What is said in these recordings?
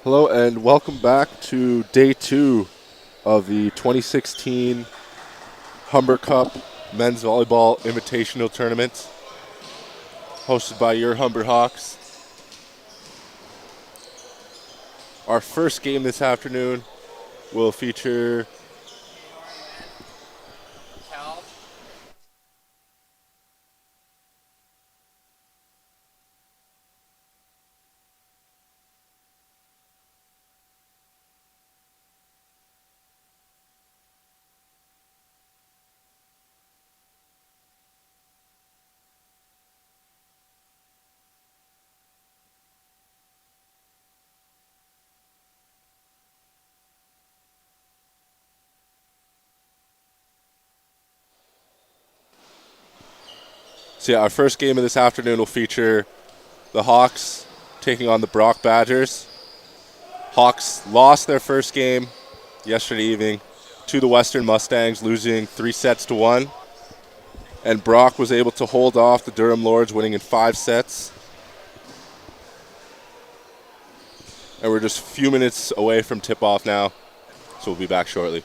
Hello and welcome back to day 2 of the 2016 Humber Cup Men's Volleyball Invitational Tournament, hosted by your Humber Hawks. Our first game this afternoon will feature our first game of this afternoon will feature the Hawks taking on the Brock Badgers. Hawks lost their first game yesterday evening to the Western Mustangs, losing 3-1. And Brock was able to hold off the Durham Lords, winning in 5 sets. And we're just a few minutes away from tip-off now, so we'll be back shortly.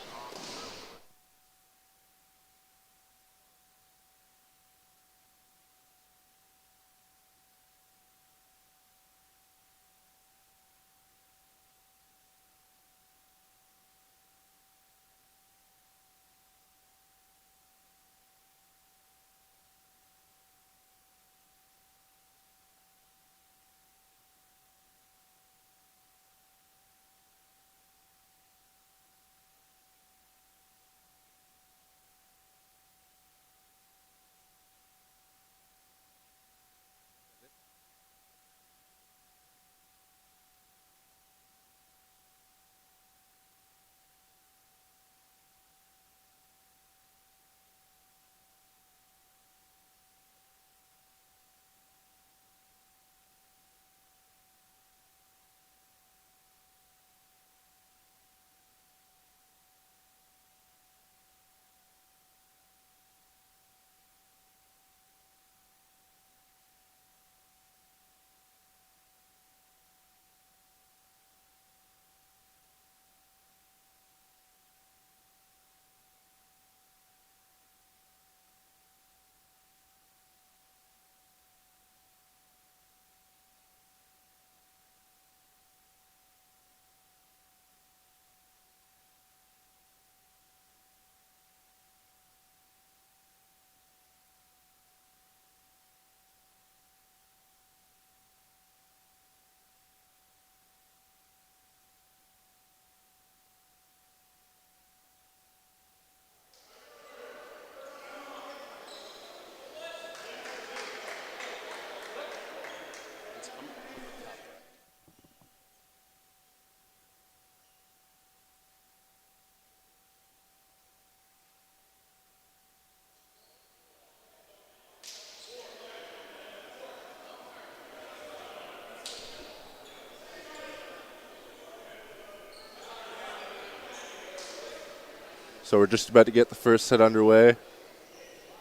So we're just about to get the first set underway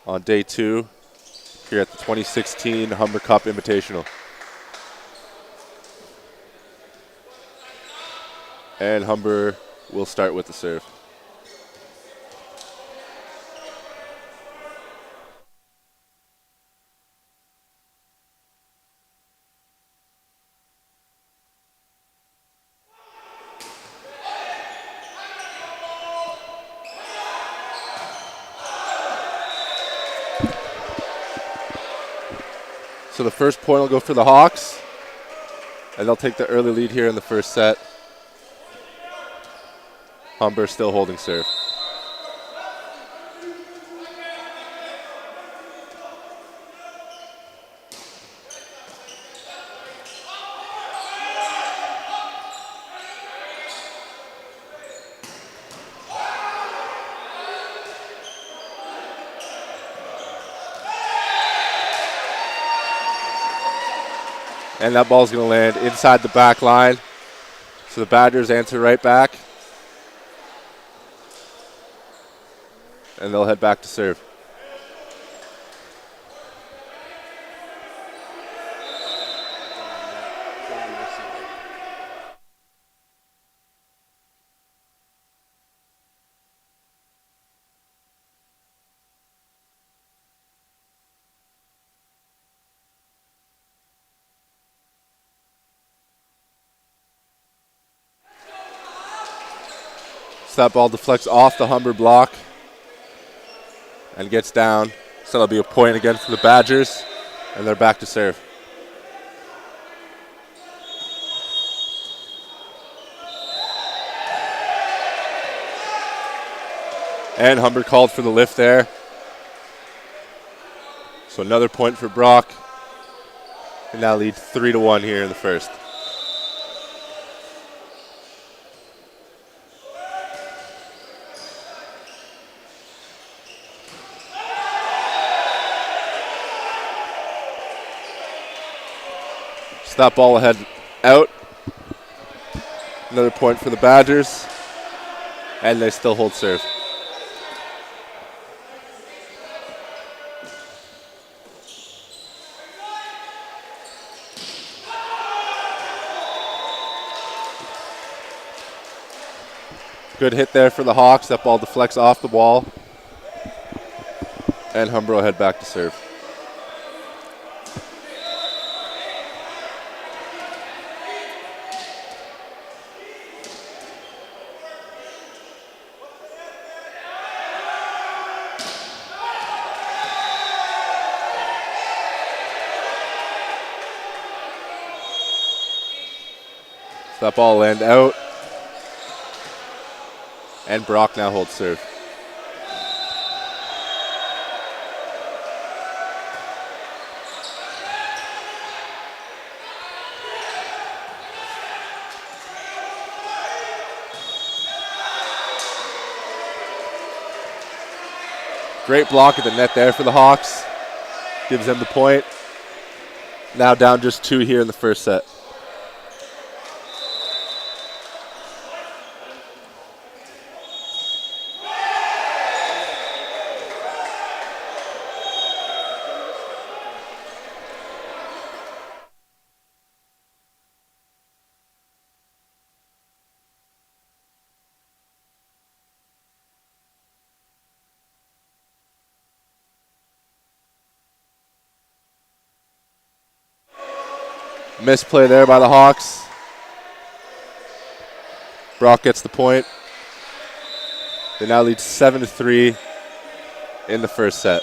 on day 2 here at the 2016 Humber Cup Invitational. And Humber will start with the serve. So the first point will go for the Hawks, and they'll take the early lead here in the first set. Humber still holding serve. And that ball's going to land inside the back line. So the Badgers answer right back. And they'll head back to serve. So that ball deflects off the Humber block and gets down. So that'll be a point again for the Badgers, and they're back to serve. And Humber called for the lift there. So another point for Brock. And now lead 3-1 here in the first. So that ball ahead out. Another point for the Badgers. And they still hold serve. Good hit there for the Hawks. That ball deflects off the wall. And Humber will head back to serve. So that ball will end out. And Brock now holds serve. Great block at the net there for the Hawks. Gives them the point. Now down just 2 here in the first set. Misplay there by the Hawks. Brock gets the point. They now lead 7-3 in the first set.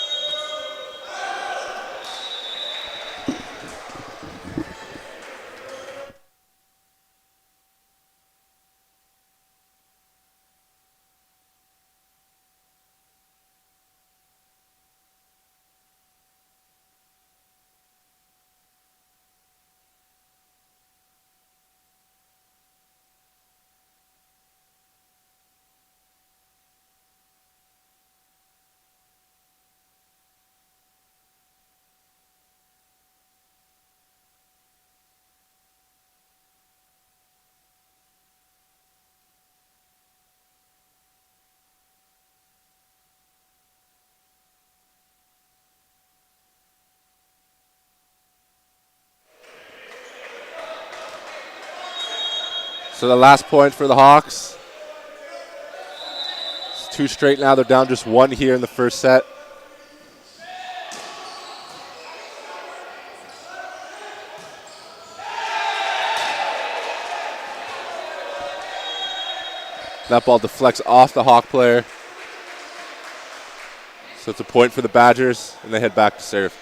So the last point for the Hawks. It's 2 straight now. They're down just 1 here in the first set. That ball deflects off the Hawk player. So it's a point for the Badgers, and they head back to serve.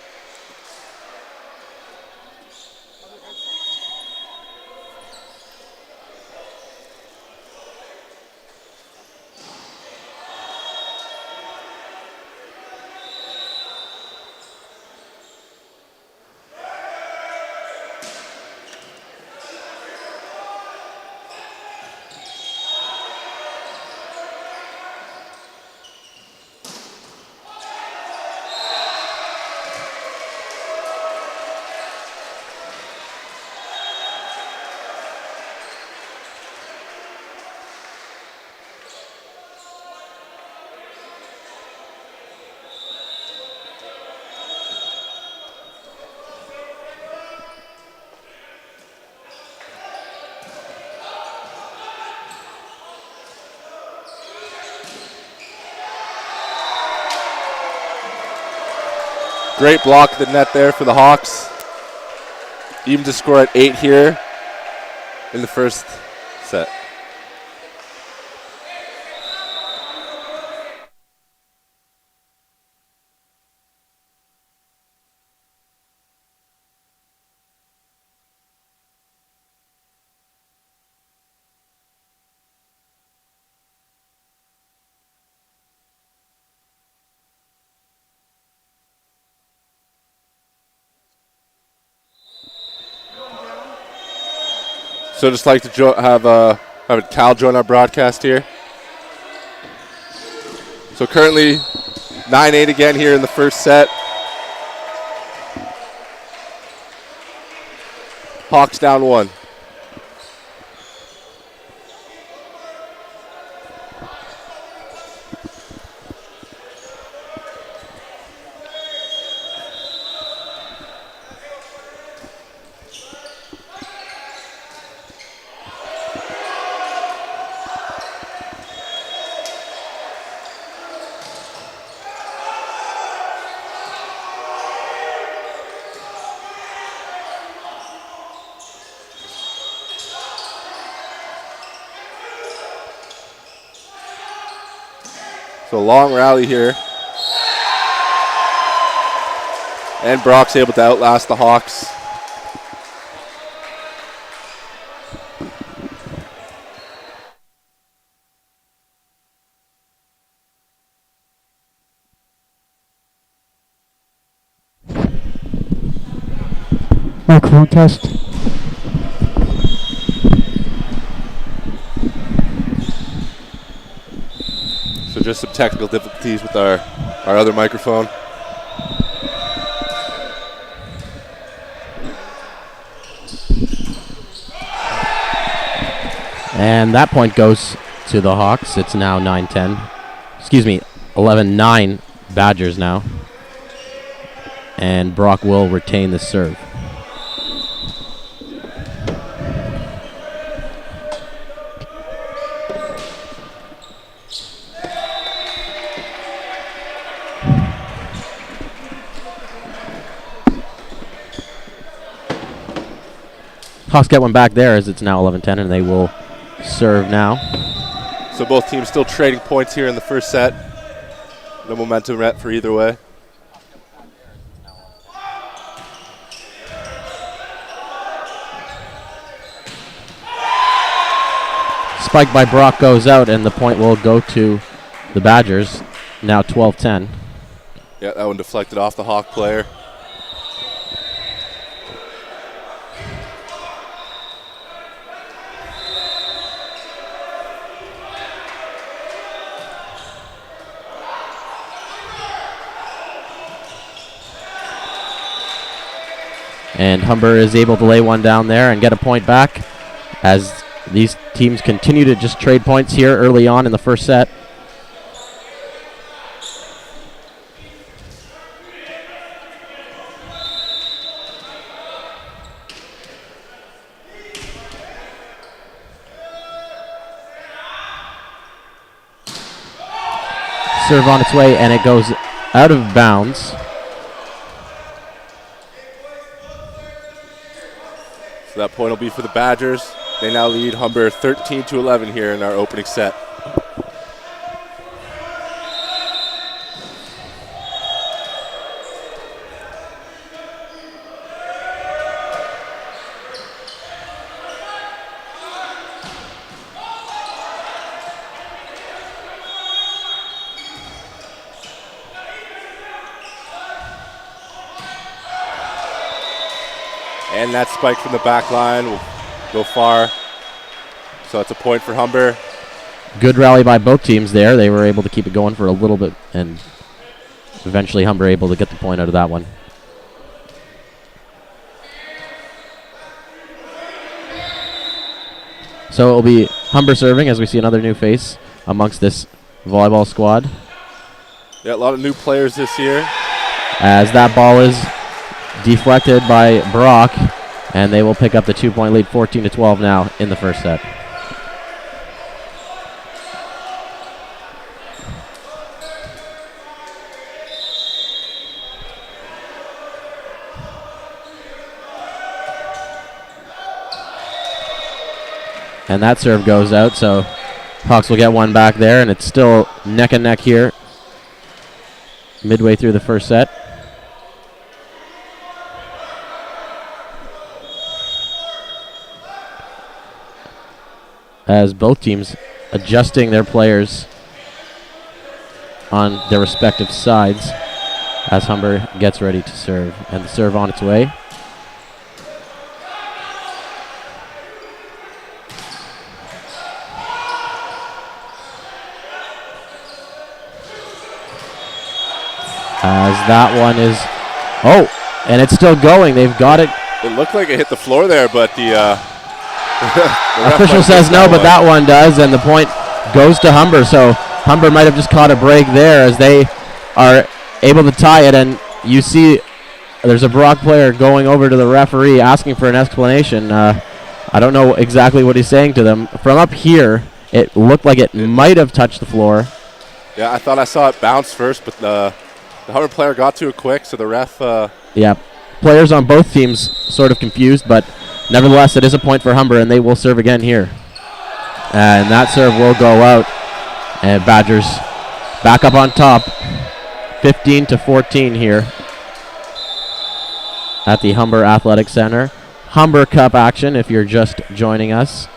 Great block at the net there for the Hawks. Even to score at 8 here in the first set. So just like to have Cal join our broadcast here. So currently 9-8 again here in the first set. Hawks down 1. So a long rally here. And Brock's able to outlast the Hawks. Microphone test. So just some technical difficulties with our other microphone. And that point goes to the Hawks. It's now 9-10. Excuse me, 11-9 Badgers now. And Brock will retain the serve. Hawks get one back there as it's now 11-10, and they will serve now. So both teams still trading points here in the first set. No momentum yet for either way. Spike by Brock goes out, and the point will go to the Badgers. Now 12-10. Yeah, that one deflected off the Hawk player. And Humber is able to lay one down there and get a point back as these teams continue to just trade points here early on in the first set. Serve on its way, and it goes out of bounds. So that point will be for the Badgers. They now lead Humber 13-11 here in our opening set. And that spike from the back line will go far. So it's a point for Humber. Good rally by both teams there. They were able to keep it going for a little bit, and eventually Humber able to get the point out of that one. So it will be Humber serving as we see another new face amongst this volleyball squad. Yeah, a lot of new players this year. As that ball is deflected by Brock, and they will pick up the 2-point lead, 14-12 now in the first set. And that serve goes out, so Hawks will get one back there, and it's still neck and neck here midway through the first set. As both teams adjusting their players on their respective sides as Humber gets ready to serve. And the serve on its way. As that one is, and it's still going. They've got it. It looked like it hit the floor there, but the ref Official might have says missed no, but one. that one does, and the point goes to Humber. So Humber might have just caught a break there as they are able to tie it. And you see there's a Brock player going over to the referee asking for an explanation. I don't know exactly what he's saying to them. From up here, it looked like it might have touched the floor. Yeah, I thought I saw it bounce first, but the Humber player got to it quick, so the ref... Yeah, players on both teams sort of confused, but nevertheless, it is a point for Humber, and they will serve again here. And that serve will go out, and Badgers back up on top, 15-14 here at the Humber Athletic Center. Humber Cup action if you're just joining us.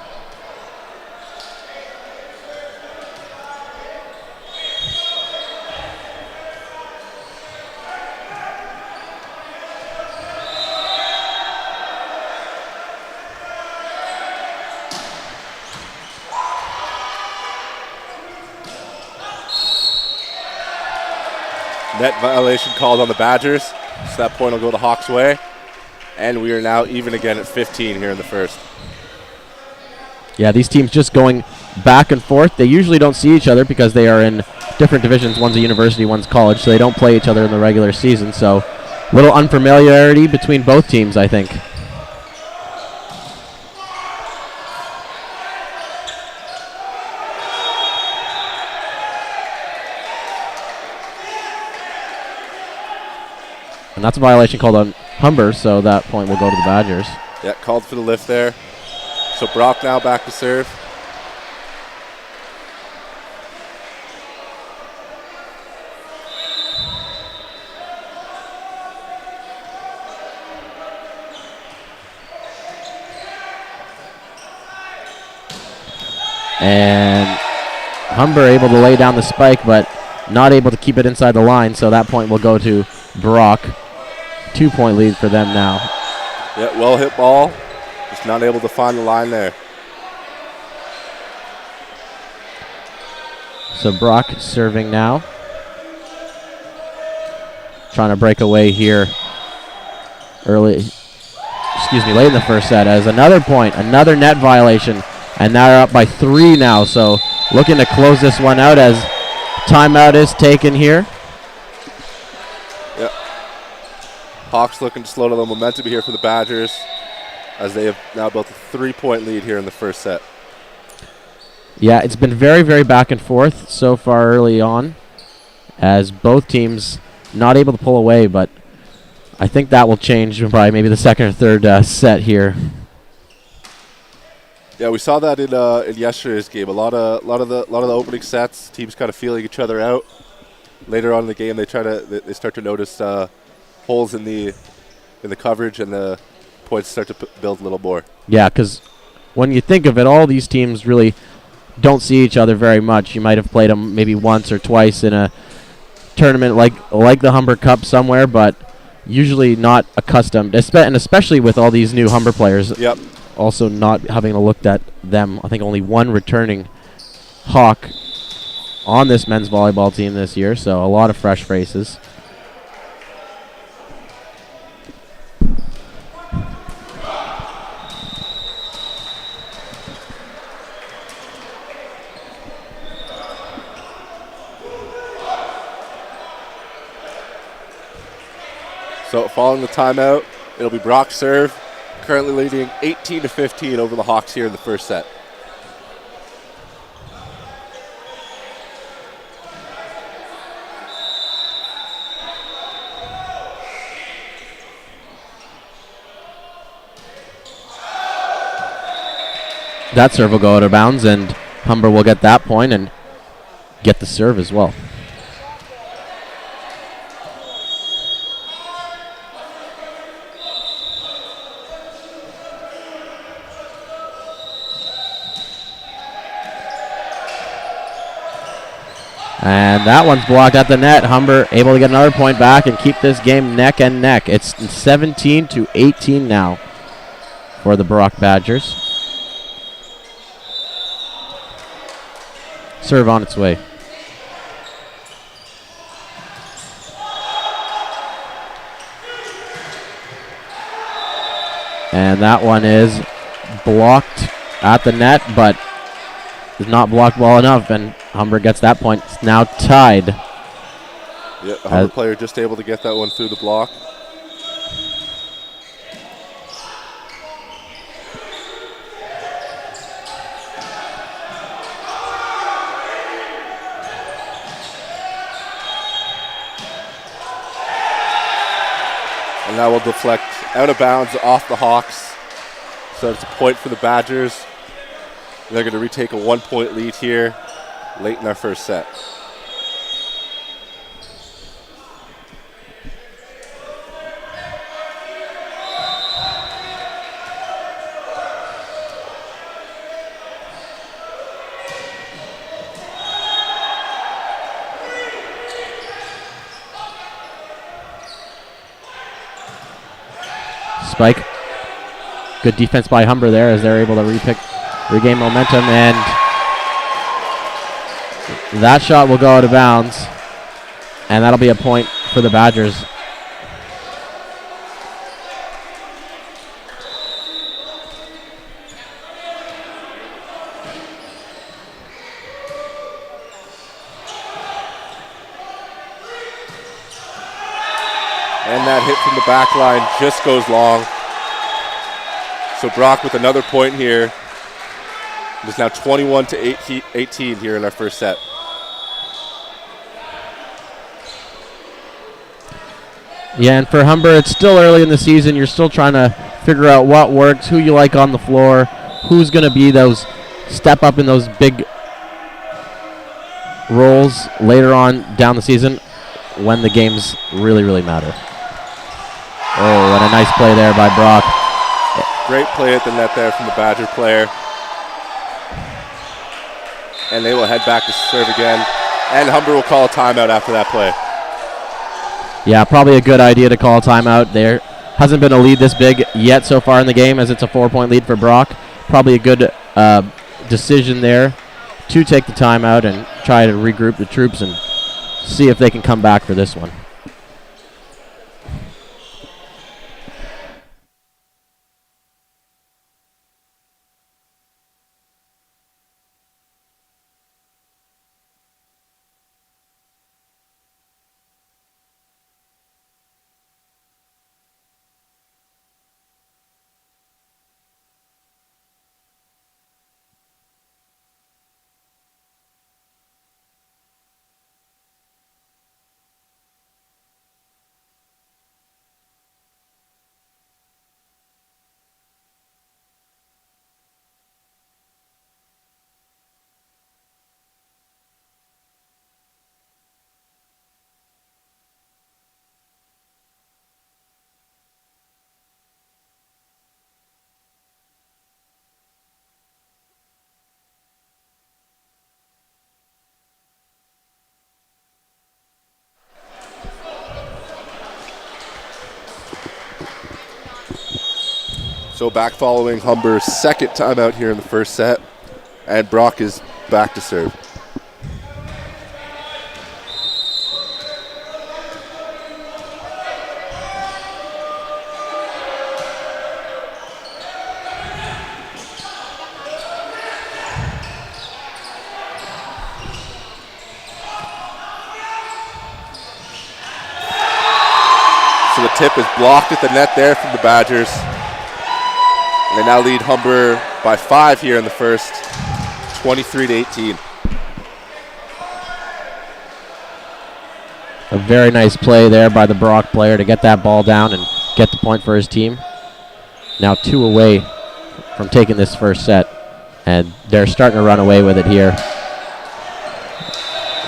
Net violation called on the Badgers, so that point will go the Hawks' way. And we are now even again at 15 here in the first. Yeah, these teams just going back and forth. They usually don't see each other because they are in different divisions. One's a university, one's college, so they don't play each other in the regular season. So a little unfamiliarity between both teams, I think. And that's a violation called on Humber, so that point will go to the Badgers. Yeah, called for the lift there. So Brock now back to serve. And Humber able to lay down the spike, but not able to keep it inside the line, so that point will go to Brock. 2-point lead for them now. Yeah, well hit ball. Just not able to find the line there. So Brock serving now. Trying to break away here late in the first set as another point, another net violation. And now they're up by 3 now, so looking to close this one out as timeout is taken here. Yep. Hawks looking to slow down the momentum here for the Badgers as they have now built a 3-point lead here in the first set. Yeah, it's been very, very back and forth so far early on as both teams not able to pull away, but I think that will change by maybe the second or third set here. Yeah, we saw that in yesterday's game. A lot of the opening sets, teams kind of feeling each other out. Later on in the game, they start to notice holes in the coverage, and the points start to build a little more. Yeah, because when you think of it, all these teams really don't see each other very much. You might have played them maybe once or twice in a tournament like the Humber Cup somewhere, but usually not accustomed, and especially with all these new Humber players. Yep. Also not having looked at them. I think only one returning Hawk on this men's volleyball team this year, so a lot of fresh faces. So following the timeout, it'll be Brock's serve, currently leading 18-15 over the Hawks here in the first set. That serve will go out of bounds, and Humber will get that point and get the serve as well. And that one's blocked at the net. Humber able to get another point back and keep this game neck and neck. It's 17-18 now for the Brock Badgers. Serve on its way. And that one is blocked at the net, but is not blocked well enough, and Humber gets that point. It's now tied. Yeah, the Humber player just able to get that one through the block. And that will deflect out of bounds off the Hawks. So it's a point for the Badgers. They're going to retake a 1-point lead here late in our first set. Spike. Good defense by Humber there as they're able to regain momentum, and that shot will go out of bounds, and that'll be a point for the Badgers. And that hit from the back line just goes long. So Brock with another point here. It's now 21-18 here in our first set. Yeah, and for Humber, it's still early in the season. You're still trying to figure out what works, who you like on the floor, who's going to be those step up in those big roles later on down the season when the games really, really matter. Oh, and a nice play there by Brock. Great play at the net there from the Badger player. And they will head back to serve again. And Humber will call a timeout after that play. Yeah, probably a good idea to call a timeout. There hasn't been a lead this big yet so far in the game, as it's a 4-point lead for Brock. Probably a good decision there to take the timeout and try to regroup the troops and see if they can come back for this one. So back following Humber's second timeout here in the first set. And Brock is back to serve. So the tip is blocked at the net there from the Badgers. And they now lead Humber by 5 here in the first, 23-18. A very nice play there by the Brock player to get that ball down and get the point for his team. Now 2 away from taking this first set, and they're starting to run away with it here.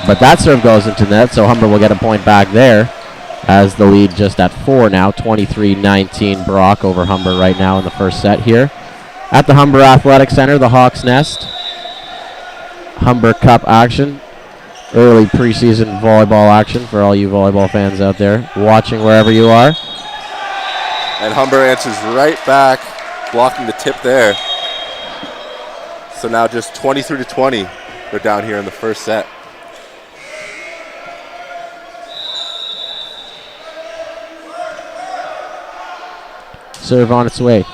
But that serve goes into net, so Humber will get a point back there, as the lead just at 4 now, 23-19 Brock over Humber right now in the first set here. At the Humber Athletic Center, the Hawks Nest. Humber Cup action. Early preseason volleyball action for all you volleyball fans out there watching wherever you are. And Humber answers right back, blocking the tip there. So now just 23-20, they're down here in the first set. Serve on its way.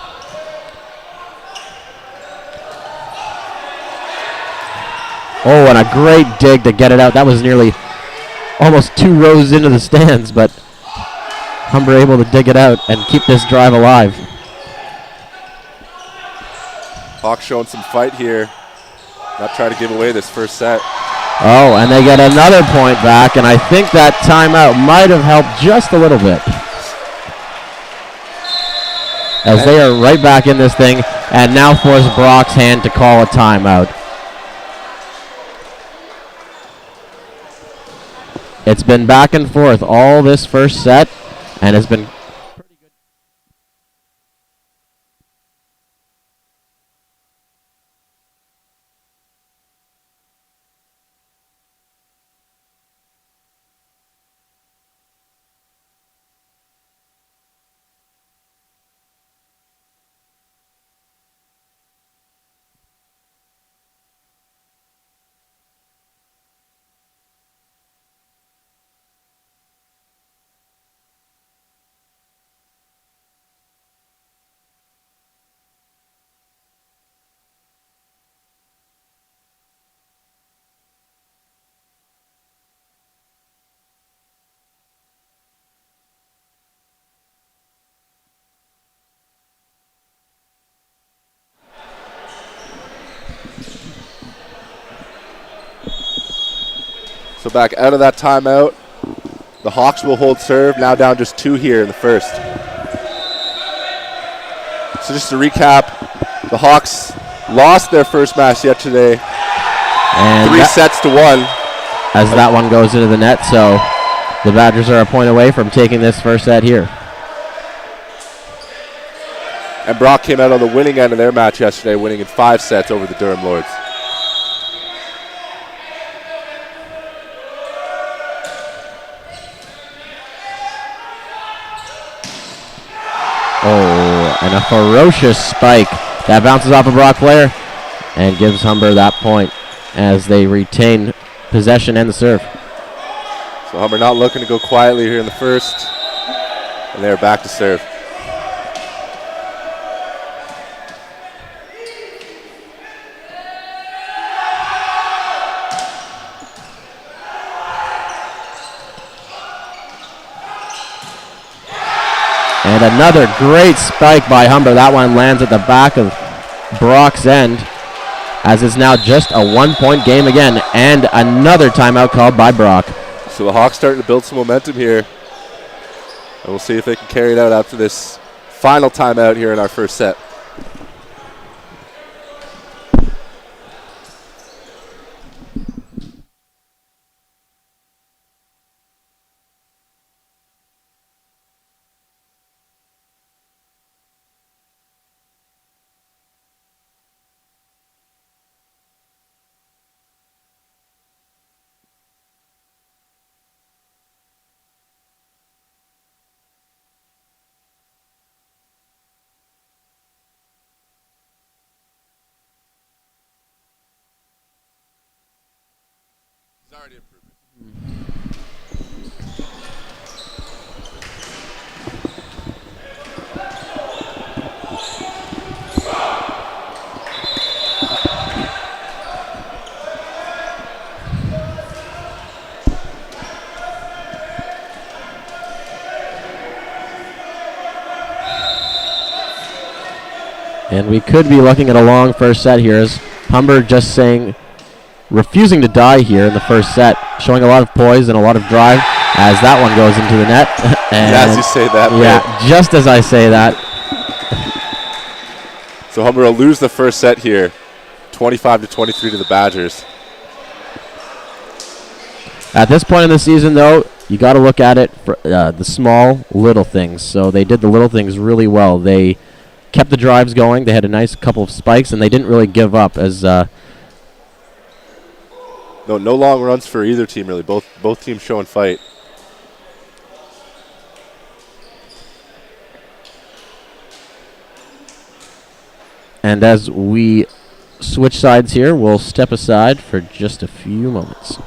Oh, and a great dig to get it out. That was nearly almost 2 rows into the stands, but Humber able to dig it out and keep this drive alive. Hawks showing some fight here. Not trying to give away this first set. Oh, and they get another point back, and I think that timeout might have helped just a little bit. As they are right back in this thing, and now force Brock's hand to call a timeout. It's been back and forth all this first set, and has been pretty good. So back out of that timeout. The Hawks will hold serve, now down just 2 here in the first. So just to recap, the Hawks lost their first match yesterday, And 3 sets to 1. as that one goes into the net, so the Badgers are a point away from taking this first set here. And Brock came out on the winning end of their match yesterday, winning in 5 sets over the Durham Lords. Oh, and a ferocious spike that bounces off a Brock player and gives Humber that point as they retain possession and the serve. So Humber not looking to go quietly here in the first, and they're back to serve. And another great spike by Humber. That one lands at the back of Brock's end, as it's now just a 1-point game again, and another timeout called by Brock. So the Hawks starting to build some momentum here, and we'll see if they can carry it out after this final timeout here in our first set. He's already improving. And we could be looking at a long first set here, as Humber just refusing to die here in the first set, showing a lot of poise and a lot of drive as that one goes into the net. And As you say that, yeah, just as I say that. So Humber will lose the first set here, 25-23 to the Badgers. At this point in the season, though, you got to look at it for the small little things. So they did the little things really well. They kept the drives going. They had a nice couple of spikes, and they didn't really give up. As No long runs for either team, really. Both teams showing fight. and as we switch sides here, we'll step aside for just a few moments.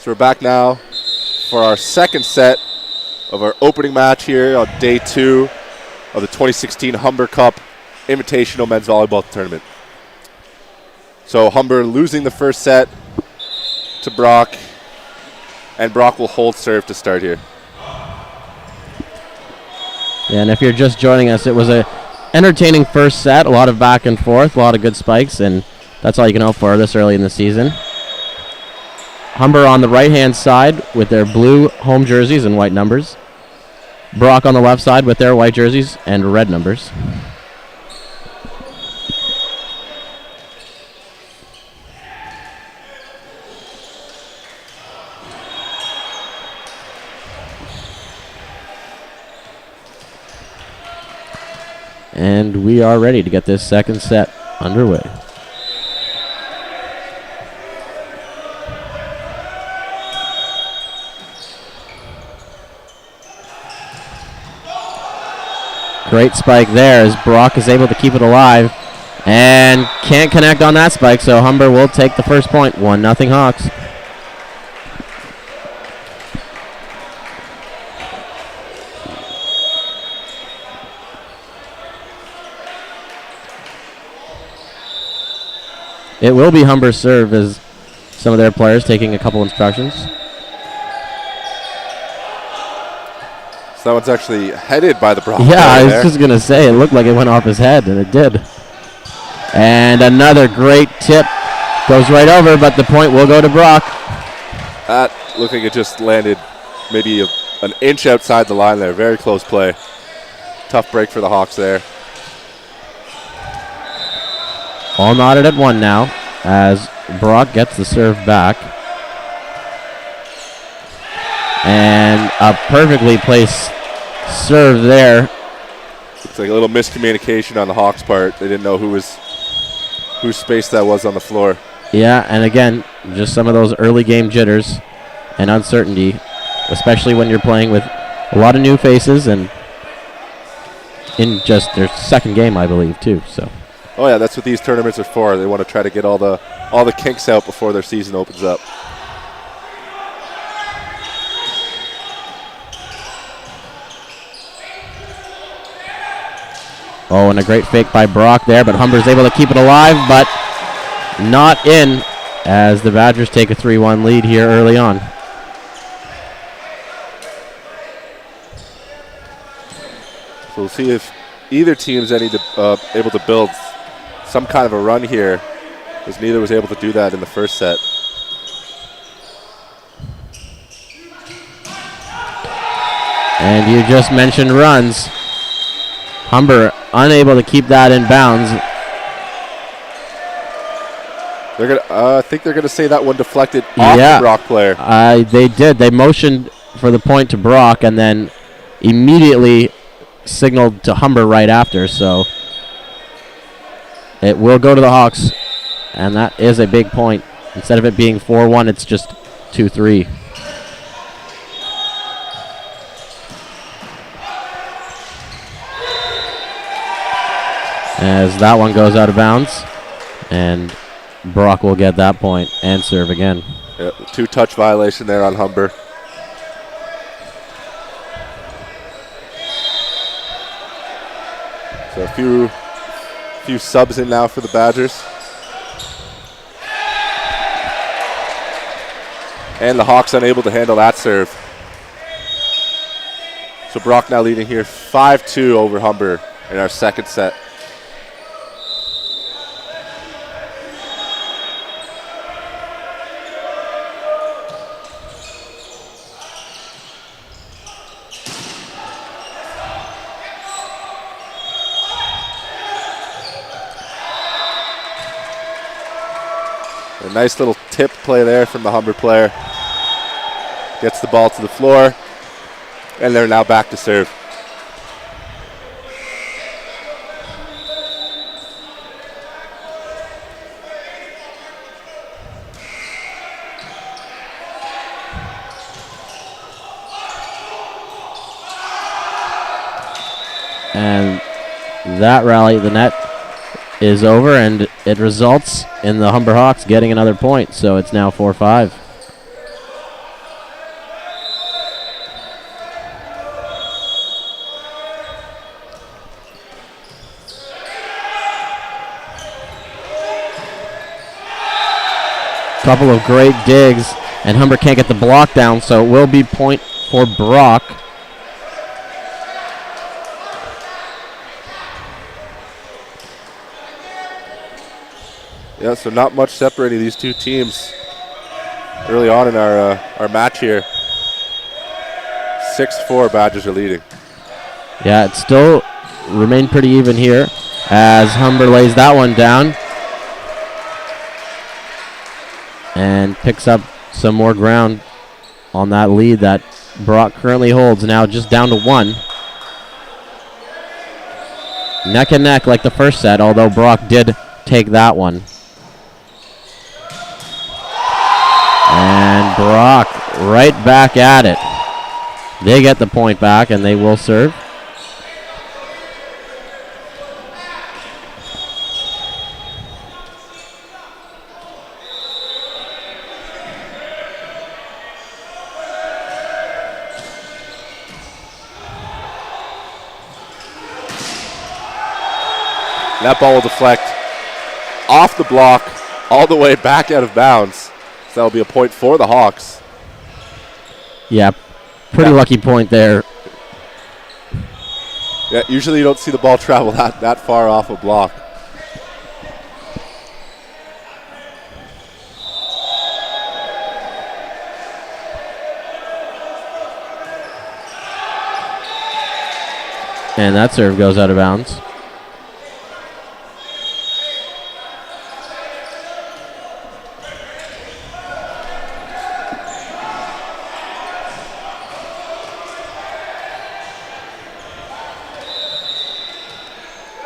So we're back now for our second set of our opening match here on day 2 of the 2016 Humber Cup Invitational Men's Volleyball Tournament. So Humber losing the first set to Brock, and Brock will hold serve to start here. Yeah, and if you're just joining us, it was a entertaining first set, a lot of back and forth, a lot of good spikes, and that's all you can hope for this early in the season. Humber on the right-hand side with their blue home jerseys and white numbers. Brock on the left side with their white jerseys and red numbers. And we are ready to get this second set underway. Great spike there as Brock is able to keep it alive and can't connect on that spike, so Humber will take the first point. 1-0 Hawks. It will be Humber's serve as some of their players taking a couple instructions. So that one's actually headed by the Brock. Yeah, I was there. just going to say, it looked like it went off his head, and it did. And another great tip. Goes right over, but the point will go to Brock. That looked like it just landed maybe an inch outside the line there. Very close play. Tough break for the Hawks there. All knotted at 1 now as Brock gets the serve back. And a perfectly placed serve there. It's like a little miscommunication on the Hawks' part. They didn't know whose space that was on the floor. Yeah, and again, just some of those early game jitters and uncertainty, especially when you're playing with a lot of new faces and in just their second game, I believe, too. So. Oh yeah, that's what these tournaments are for. They want to try to get all the kinks out before their season opens up. Oh, and a great fake by Brock there, but Humber's able to keep it alive, but not in as the Badgers take a 3-1 lead here early on. So we'll see if either team's able to build some kind of a run here, as neither was able to do that in the first set. And you just mentioned runs. Humber unable to keep that in bounds. I think they're gonna say that one deflected off the Brock player. They did. They motioned for the point to Brock and then immediately signaled to Humber right after. So it will go to the Hawks, and that is a big point. Instead of it being 4-1, it's just 2-3. As that one goes out of bounds, and Brock will get that point and serve again. Yeah, 2-touch violation there on Humber. So a few subs in now for the Badgers. And the Hawks unable to handle that serve. So Brock now leading here 5-2 over Humber in our second set. A nice little tip play there from the Humber player. Gets the ball to the floor, and they're now back to serve. And that rally, the net is over, and it results in the Humber Hawks getting another point. So it's now 4-5. Couple of great digs, and Humber can't get the block down, so it will be point for Brock. Yeah, so not much separating these two teams early on in our match here. 6-4, Badgers are leading. Yeah, it still remained pretty even here as Humber lays that one down and picks up some more ground on that lead that Brock currently holds, now just down to 1. Neck and neck like the first set, although Brock did take that one. And Brock right back at it. They get the point back, and they will serve. That ball will deflect off the block all the way back out of bounds. So that'll be a point for the Hawks. Yeah, pretty lucky point there. Yeah, usually you don't see the ball travel that far off a block. And that serve goes out of bounds.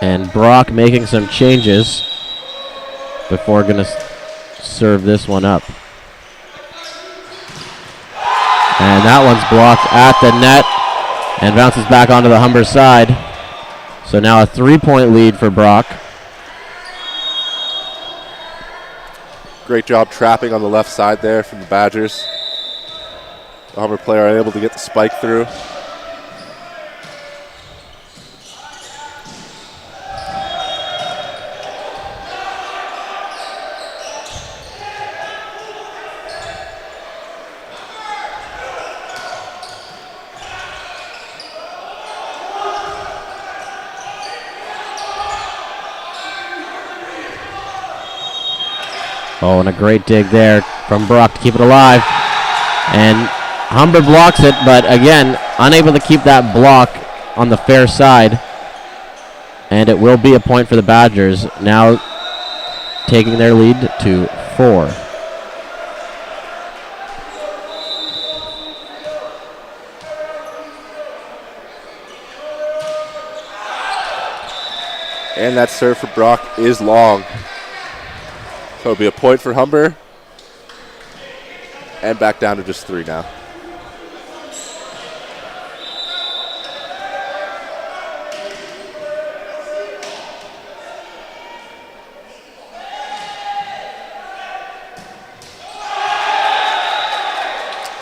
And Brock making some changes before going to serve this one up. And that one's blocked at the net and bounces back onto the Humber side. So now a 3-point lead for Brock. Great job trapping on the left side there from the Badgers. The Humber player unable to get the spike through. Oh, and a great dig there from Brock to keep it alive. And Humber blocks it, but again, unable to keep that block on the fair side. And it will be a point for the Badgers, now taking their lead to 4. And that serve for Brock is long. So it'll be a point for Humber. And back down to just 3 now.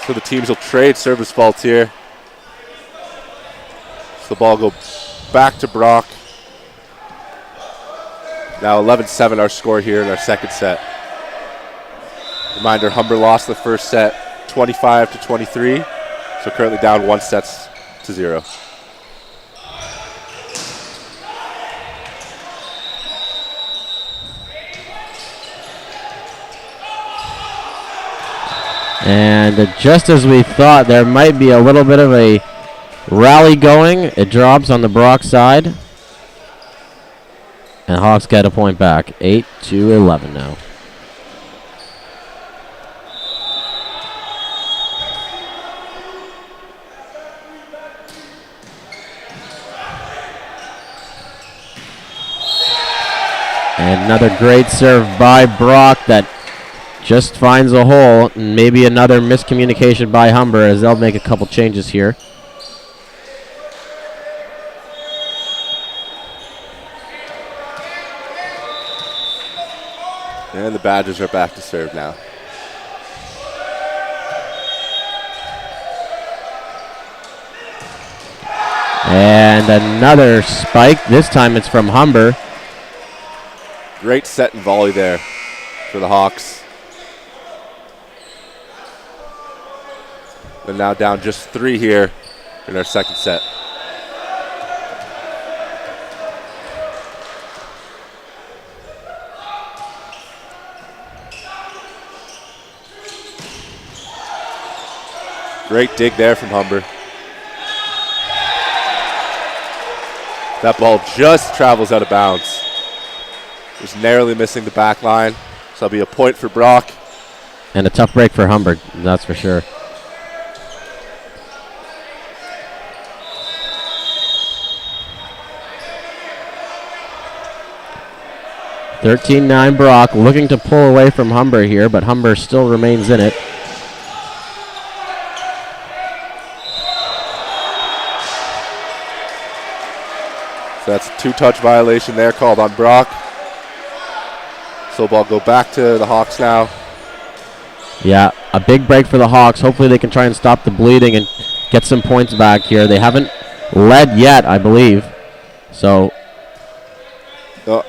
So the teams will trade service faults here. So the ball go back to Brock. Now 11-7 our score here in our second set. Reminder, Humber lost the first set 25-23. So currently down 1-0. And just as we thought, there might be a little bit of a rally going. It drops on the Brock side. And Hawks get a point back. 8-11 now. And another great serve by Brock that just finds a hole. And maybe another miscommunication by Humber as they'll make a couple changes here. And the Badgers are back to serve now. And another spike. This time it's from Humber. Great set and volley there for the Hawks. They're now down just 3 here in our second set. Great dig there from Humber. That ball just travels out of bounds. Just narrowly missing the back line. So that'll be a point for Brock. And a tough break for Humber, that's for sure. (13-9) Brock looking to pull away from Humber here, but Humber still remains in it. So that's a 2-touch violation there called on Brock. So ball go back to the Hawks now. Yeah, a big break for the Hawks. Hopefully they can try and stop the bleeding and get some points back here. They haven't led yet, I believe. So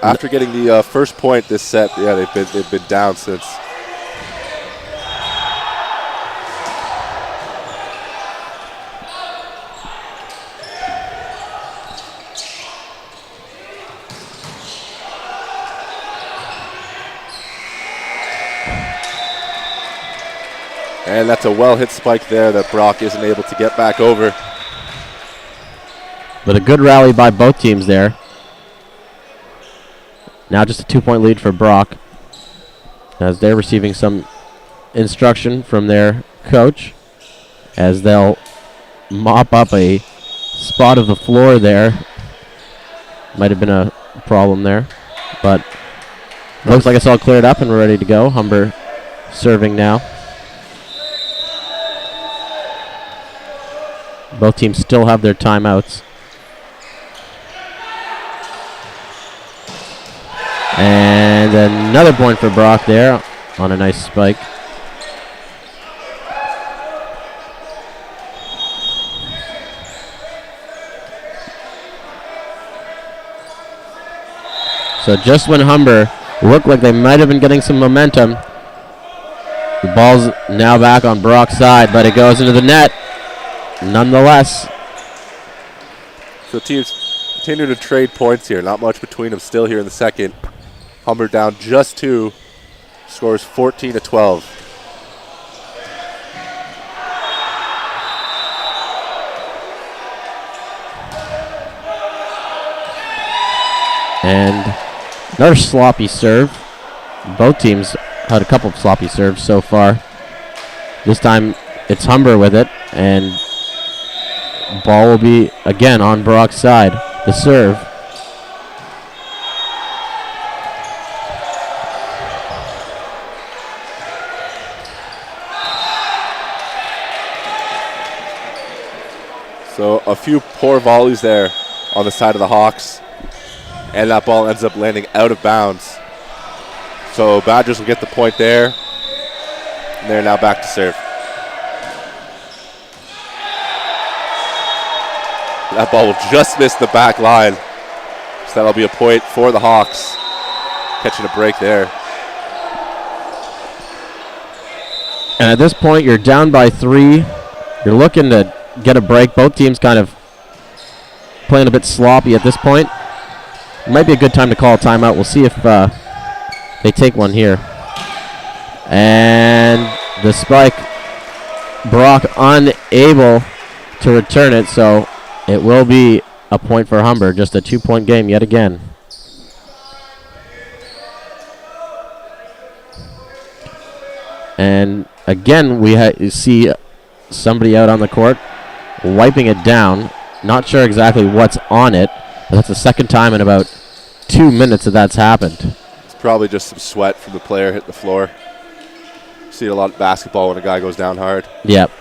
after getting the first point this set, yeah, they've been down since. And that's a well-hit spike there that Brock isn't able to get back over. But a good rally by both teams there. Now just a 2-point lead for Brock, as they're receiving some instruction from their coach, as they'll mop up a spot of the floor there. Might have been a problem there, but looks like it's all cleared up and we're ready to go. Humber serving now. Both teams still have their timeouts. And another point for Brock there on a nice spike. So just when Humber looked like they might have been getting some momentum, the ball's now back on Brock's side, but it goes into the net. Nonetheless. So teams continue to trade points here. Not much between them still here in the second. Humber down just 2. Scores 14-12. And another sloppy serve. Both teams had a couple of sloppy serves so far. This time it's Humber with it, and ball will be again on Brock's side. The serve. So a few poor volleys there on the side of the Hawks, and that ball ends up landing out of bounds. So Badgers will get the point there, and they're now back to serve. That ball will just miss the back line. So that'll be a point for the Hawks. Catching a break there. And at this point, you're down by 3. You're looking to get a break. Both teams kind of playing a bit sloppy at this point. It might be a good time to call a timeout. We'll see if they take one here. And the spike, Brock unable to return it, so it will be a point for Humber. Just a 2-point game yet again. And again, we see somebody out on the court wiping it down. Not sure exactly what's on it, but that's the second time in about 2 minutes that that's happened. It's probably just some sweat from the player hitting the floor. See a lot of basketball when a guy goes down hard. Yep.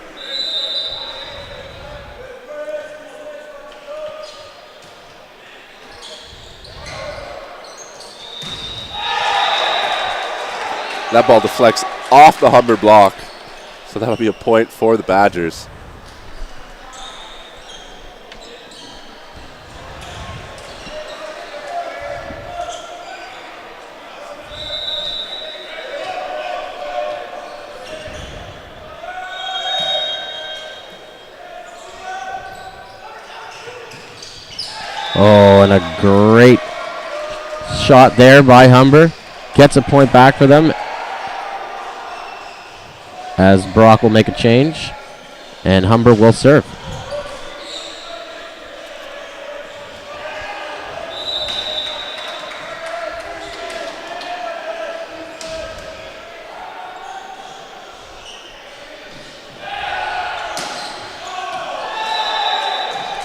That ball deflects off the Humber block. So that'll be a point for the Badgers. Oh, and a great shot there by Humber. Gets a point back for them as Brock will make a change, and Humber will serve.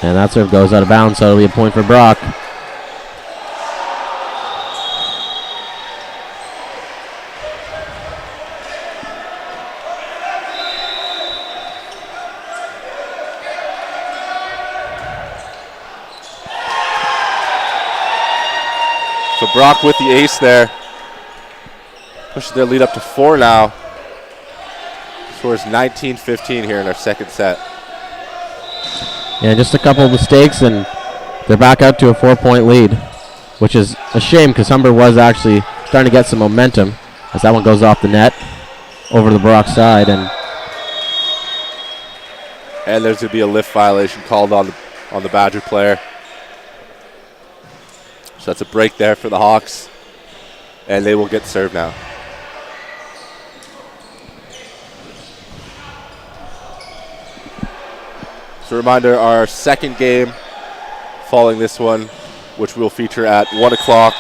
And that serve goes out of bounds, so it'll be a point for Brock. So Brock with the ace there. Pushes their lead up to 4 now. Scores 19-15 here in our second set. Yeah, just a couple of mistakes, and they're back out to a 4-point lead, which is a shame because Humber was actually starting to get some momentum as that one goes off the net over the Brock side. And there's going to be a lift violation called on the Badger player. So that's a break there for the Hawks, and they will get served now. So a reminder, our second game following this one, which we'll feature at 1 o'clock,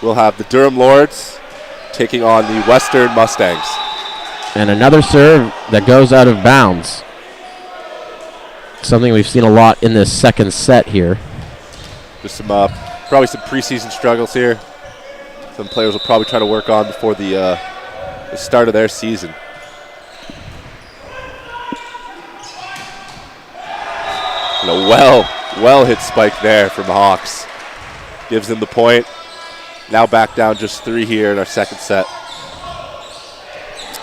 we'll have the Durham Lords taking on the Western Mustangs. And another serve that goes out of bounds. Something we've seen a lot in this second set here. Just some probably some preseason struggles here. Some players will probably try to work on before the start of their season. And a well hit spike there from the Hawks. Gives them the point. Now back down just 3 here in our second set.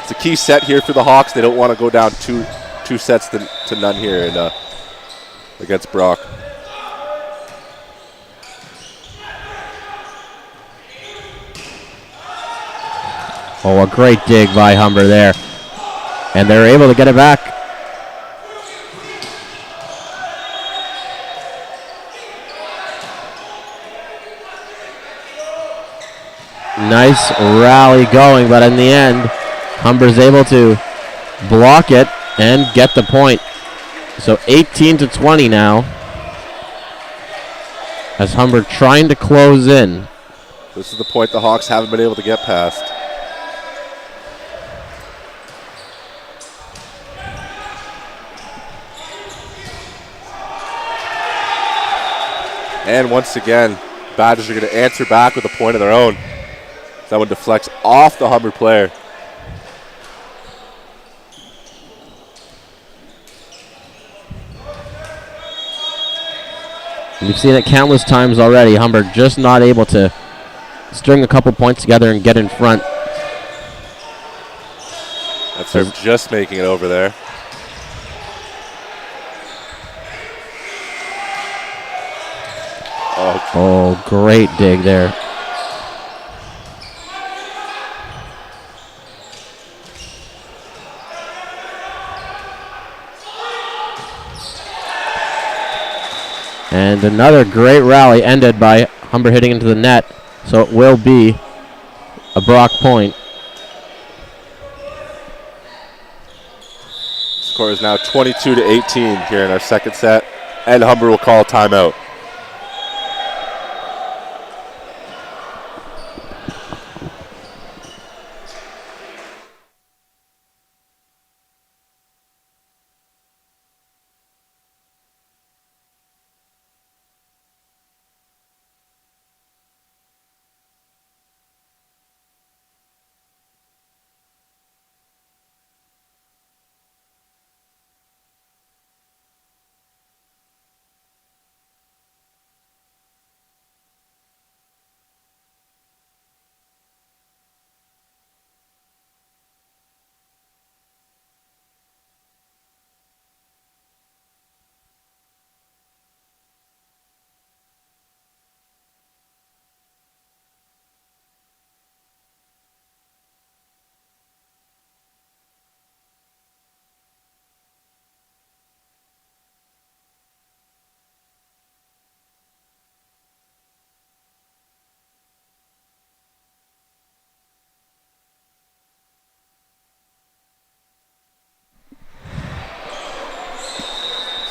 It's a key set here for the Hawks. They don't want to go down two sets to none here against Brock. Oh, a great dig by Humber there. And they're able to get it back. Nice rally going, but in the end, Humber's able to block it and get the point. So 18-20 now, as Humber trying to close in. This is the point the Hawks haven't been able to get past. And once again, Badgers are going to answer back with a point of their own. That one deflects off the Humber player. We've seen it countless times already. Humber just not able to string a couple points together and get in front. That's serve just making it over there. Oh, great dig there. And another great rally ended by Humber hitting into the net. So it will be a Brock point. Score is now 22-18 here in our second set. And Humber will call a timeout.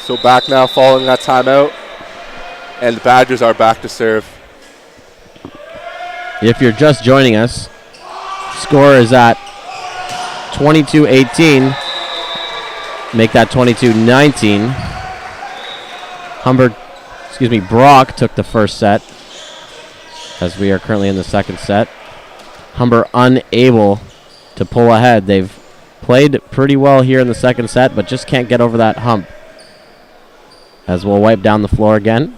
So back now following that timeout. And the Badgers are back to serve. If you're just joining us, score is at 22-18. Make that 22-19. Brock took the first set as we are currently in the second set. Humber unable to pull ahead. They've played pretty well here in the second set, but just can't get over that hump. As we'll wipe down the floor again.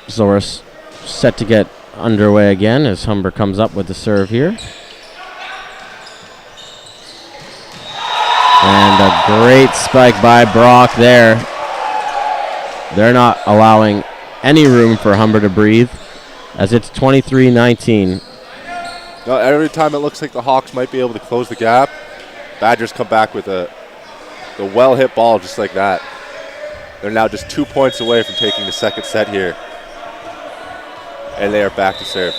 So we're set to get underway again as Humber comes up with the serve here. And a great spike by Brock there. They're not allowing any room for Humber to breathe as it's 23-19. Now, every time it looks like the Hawks might be able to close the gap, Badgers come back with the well-hit ball just like that. They're now just 2 points away from taking the second set here. And they are back to serve.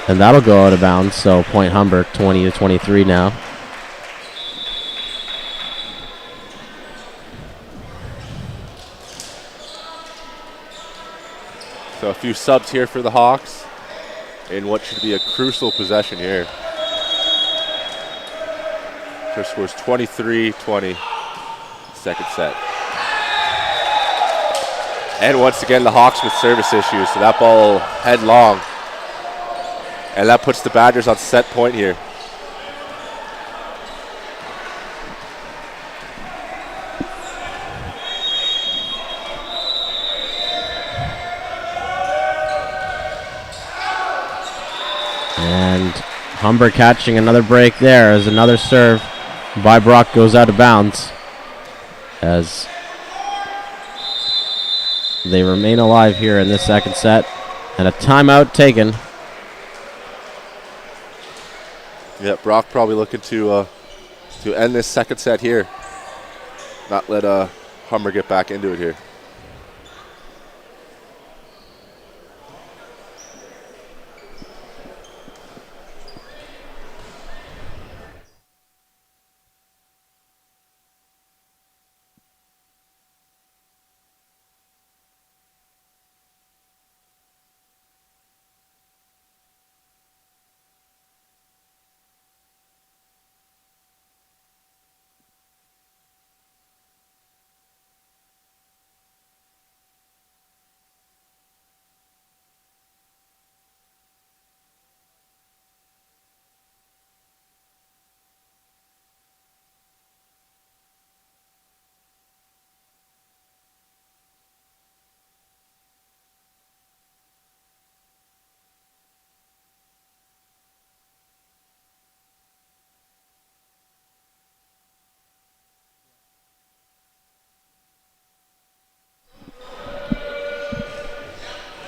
And that'll go out of bounds, so point Humber 20-23 now. So a few subs here for the Hawks in what should be a crucial possession here. Their score's 23-20. Second set. And once again, the Hawks with service issues, so that ball headlong. And that puts the Badgers on set point here. And Humber catching another break there as another serve by Brock goes out of bounds. As they remain alive here in this second set. And a timeout taken. Yeah, Brock probably looking to end this second set here. Not let Humber get back into it here.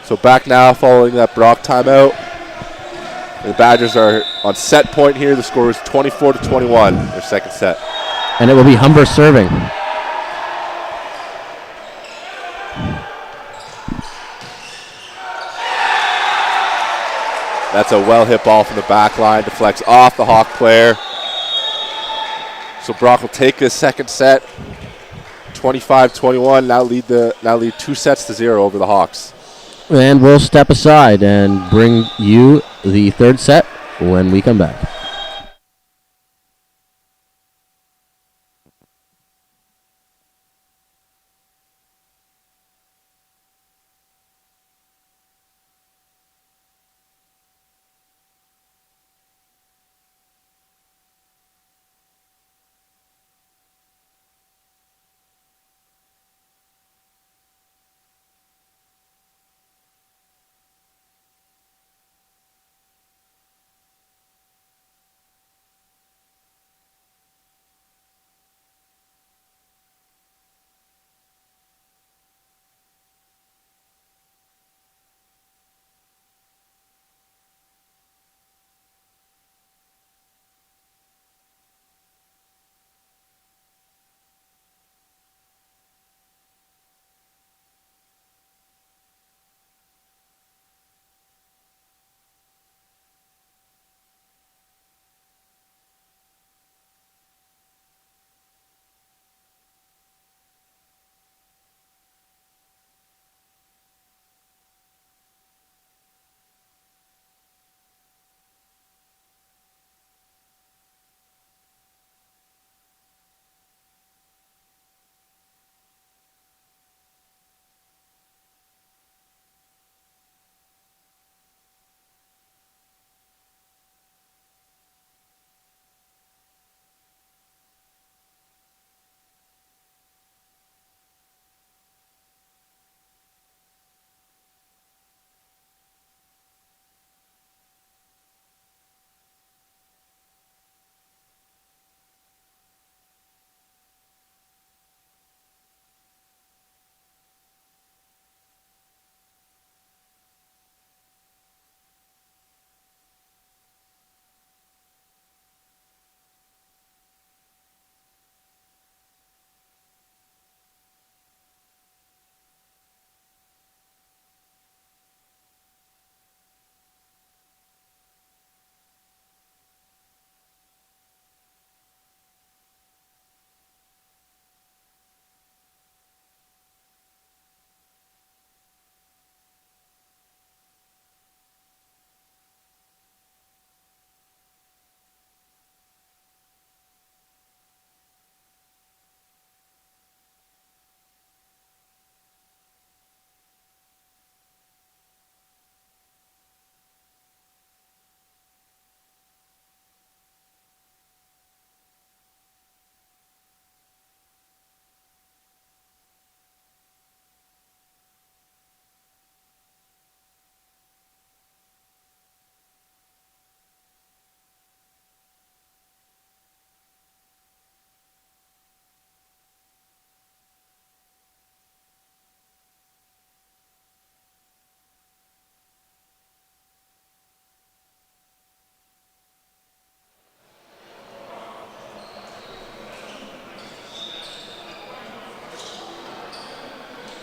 So back now following that Brock timeout. The Badgers are on set point here. The score is 24-21, their second set. And it will be Humber serving. That's a well-hit ball from the back line. Deflects off the Hawk player. So Brock will take this second set. 25-21. Now lead 2-0 over the Hawks. And we'll step aside and bring you the third set when we come back.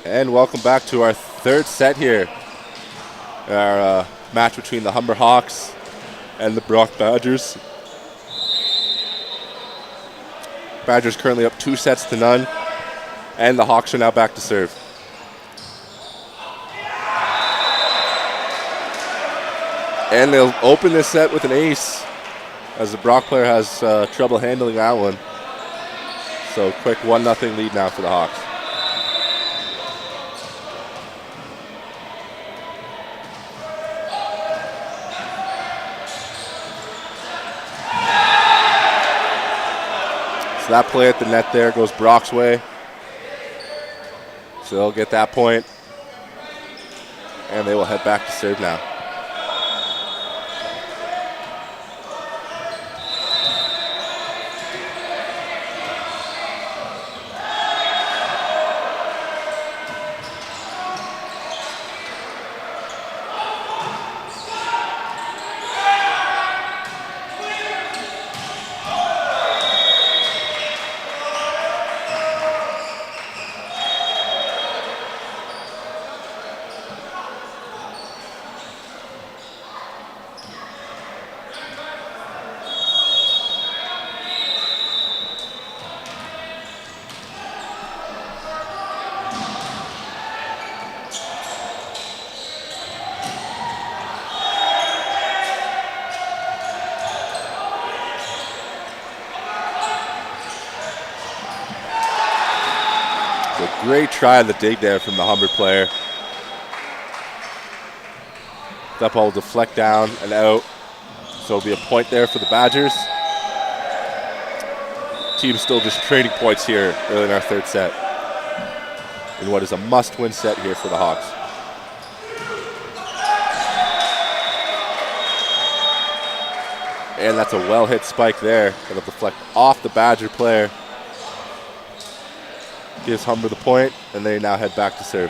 And welcome back to our third set here. Our match between the Humber Hawks and the Brock Badgers. Badgers currently up 2-0, and the Hawks are now back to serve. And they'll open this set with an ace, as the Brock player has trouble handling that one. So quick 1-0 lead now for the Hawks. So that play at the net there goes Brock's way. So they'll get that point. And they will head back to serve now. Great try on the dig there from the Humber player. That ball will deflect down and out. So it'll be a point there for the Badgers. Team still just trading points here early in our third set, in what is a must-win set here for the Hawks. And that's a well-hit spike there. That'll deflect off the Badger player. Gives Humber the point, and they now head back to serve.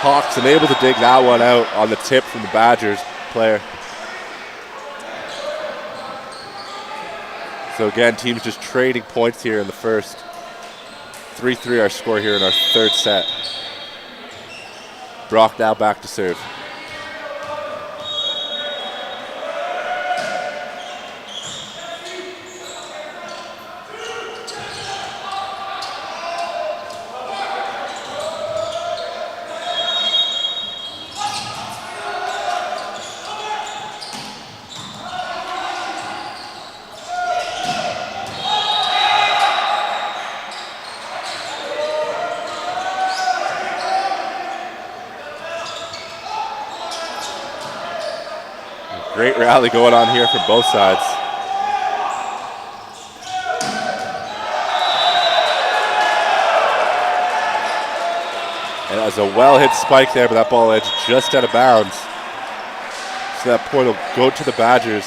Hawks unable to dig that one out on the tip from the Badgers player. So again, teams just trading points here in the first. 3-3 our score here in our third set. Brock now back to serve. Great rally going on here from both sides. And that was a well-hit spike there, but that ball edged just out of bounds. So that point will go to the Badgers.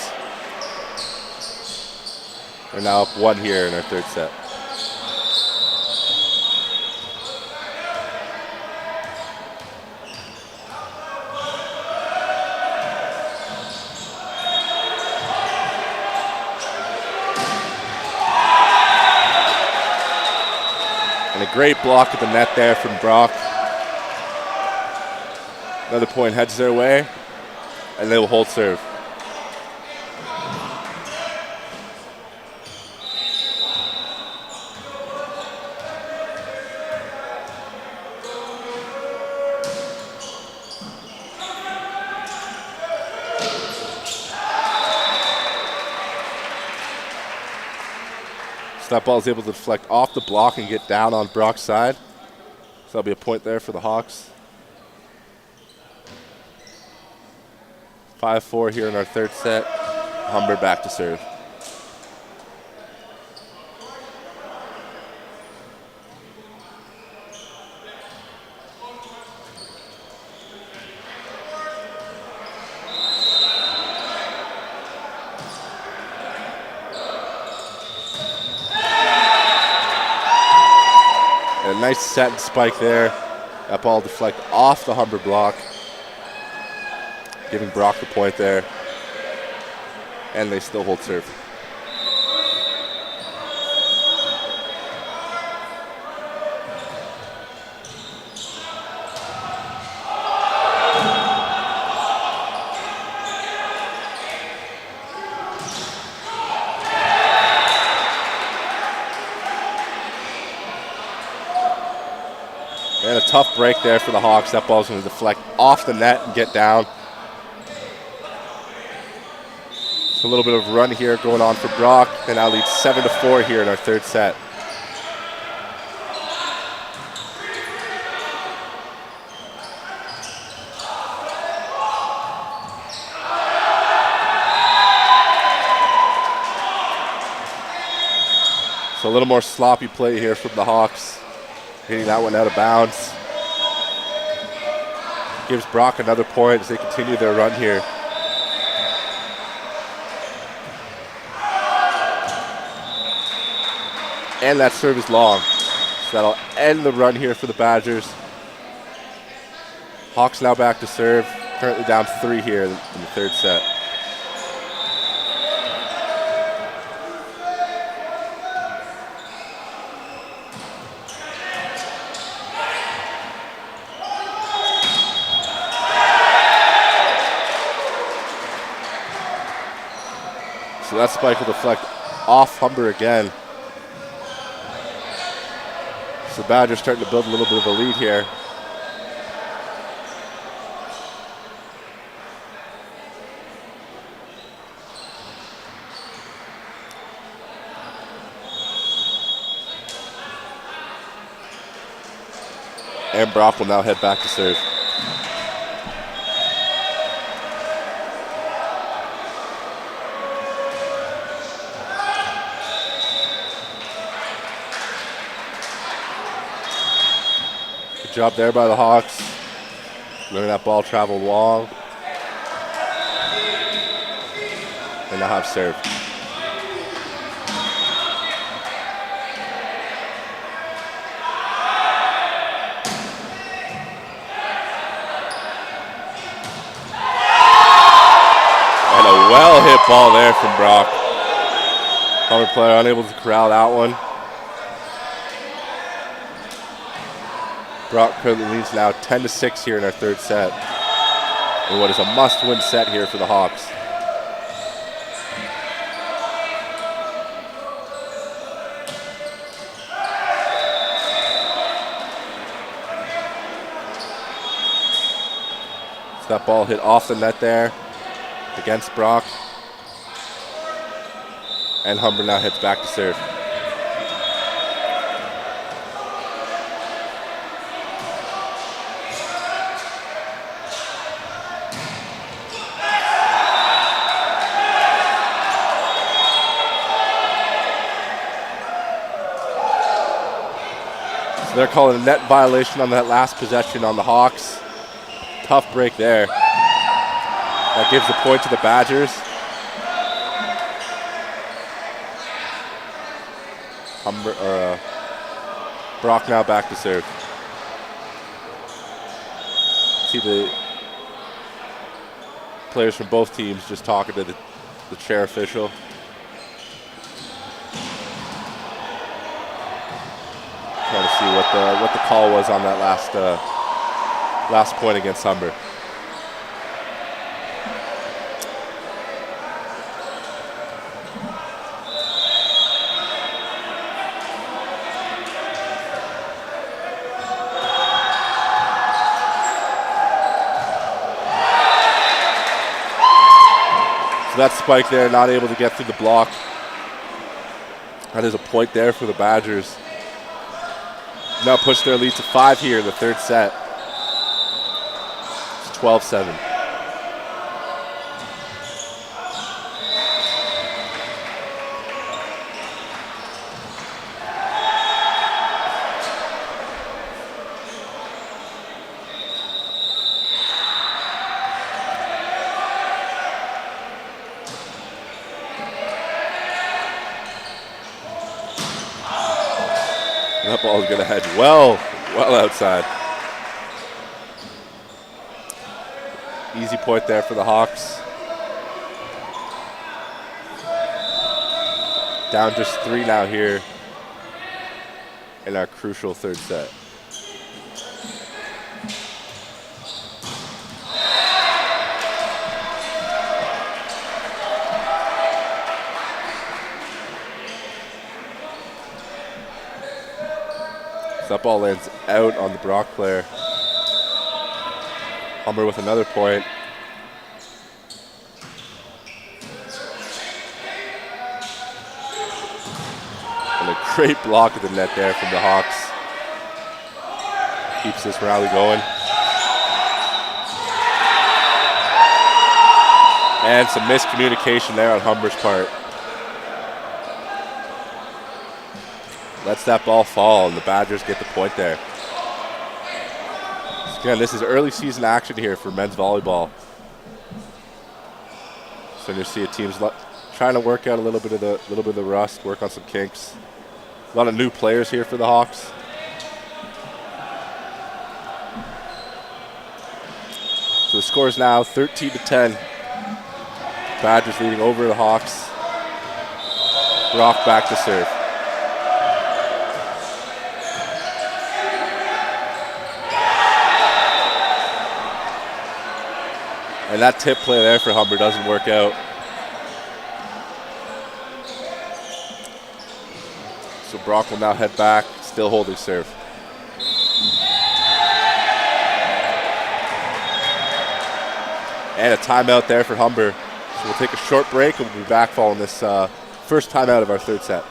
They're now up 1 here in our third set. Great block at the net there from Brock. Another point heads their way, and they will hold serve. So that ball is able to deflect off the block and get down on Brock's side. So that'll be a point there for the Hawks. 5-4 here in our third set. Humber back to serve. A nice set and spike there. That ball deflect off the Humber block giving Brock the point there. And they still hold serve. And a tough break there for the Hawks. That ball's going to deflect off the net and get down. A little bit of run here going on for Brock, and now leads 7-4 here in our third set. So a little more sloppy play here from the Hawks, hitting that one out of bounds. Gives Brock another point as they continue their run here. And that serve is long. So that'll end the run here for the Badgers. Hawks now back to serve. Currently down 3 here in the third set. So that spike will deflect off Humber again. So the Badgers starting to build a little bit of a lead here. And Brock will now head back to serve. Job there by the Hawks. Letting that ball travel long. And now have serve. And a well-hit ball there from Brock. Humber player unable to corral that one. Brock currently leads now 10-6 here in our third set. And what is a must-win set here for the Hawks. So that ball hit off the net there against Brock. And Humber now heads back to serve. They're calling a net violation on that last possession on the Hawks. Tough break there. That gives the point to the Badgers. Brock now back to serve. See the players from both teams just talking to the chair official. Trying to see what the call was on that last point against Humber. So that spike there, not able to get through the block. That is a point there for the Badgers. Now push their lead to 5 here in the third set. It's 12-7. That ball is going to head well outside. Easy point there for the Hawks. Down just 3 now here in our crucial third set. So that ball lands out on the Brock player. Humber with another point. And a great block of the net there from the Hawks. Keeps this rally going. And some miscommunication there on Humber's part. Lets that ball fall, and the Badgers get the point there. So again, this is early season action here for men's volleyball. So you see a team's trying to work out a little bit of the rust, work on some kinks. A lot of new players here for the Hawks. So the score is now 13-10. Badgers leading over the Hawks. Brock back to serve. And that tip play there for Humber doesn't work out. So Brock will now head back, still holding serve. And a timeout there for Humber. So we'll take a short break and we'll be back following this first timeout of our third set.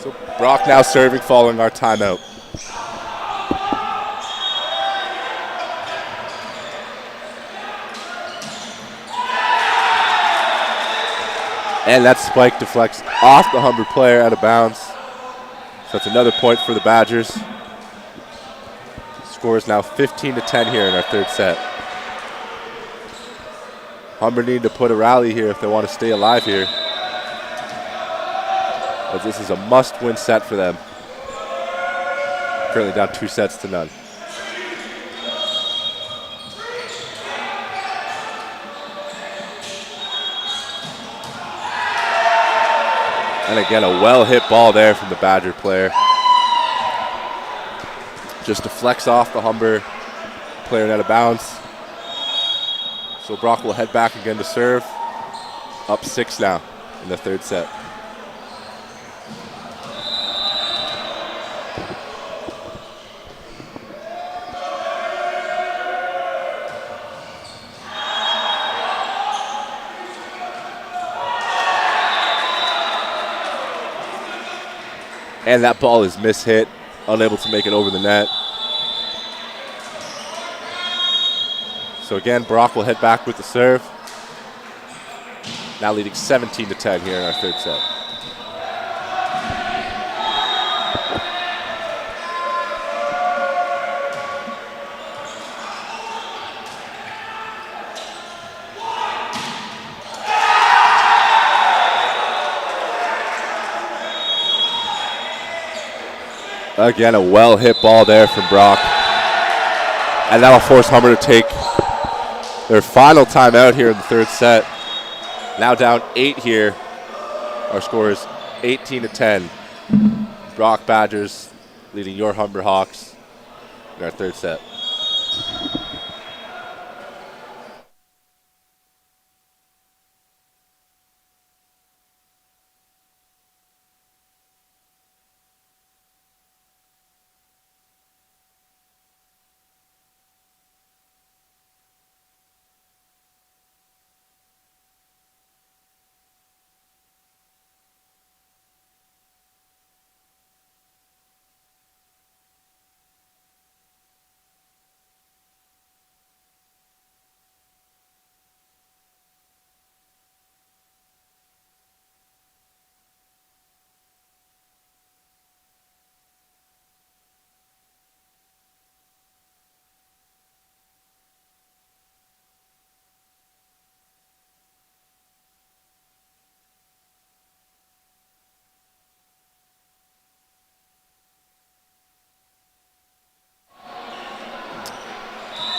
So Brock now serving following our timeout. And that spike deflects off the Humber player out of bounds. So that's another point for the Badgers. Score is now 15-10 here in our third set. Humber need to put a rally here if they want to stay alive here, as this is a must-win set for them. Currently down 2-0. And again, a well-hit ball there from the Badger player. Just deflects off the Humber player out of bounds. So Brock will head back again to serve. Up 6 now in the third set. And that ball is mishit, unable to make it over the net. So again, Brock will head back with the serve. Now leading 17-10 here in our third set. Again, a well-hit ball there from Brock. And that'll force Humber to take their final timeout here in the third set. Now down 8 here. Our score is 18-10. Brock Badgers leading your Humber Hawks in our third set.